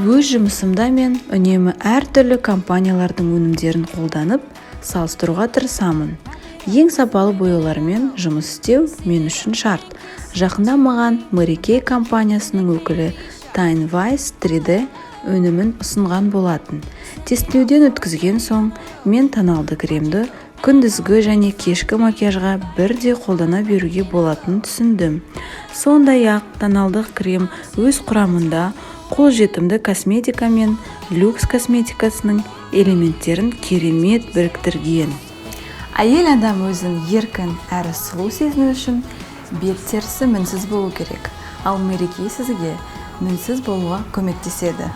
Өз жұмысымда мен үнемі әртүрлі компаниялардың өнімдерін қолданып, салыстыруға тырысамын. Ең сапалы бояулармен жұмыс істеу мен үшін шарт. Жақында маған Mary Kay компаниясының өкілі Tyne Weiss 3D өнімін ұсынған болатын. Тестілеуден өткізген соң, мен тоналды кремді күндізгі және кешкі макияжға бірдей қолдана беруге болатынын түсіндім. Сондай-ақ тоналдық крем өз құрамында қолжетімді косметика мен люкс косметикасының элементтерін керемет біріктірген. Әйел адам өзін еркін әрі сұлу сезіну үшін бет терісі мінсіз болу керек. Ал Mary Kay сізге мінсіз болуға көмектеседі.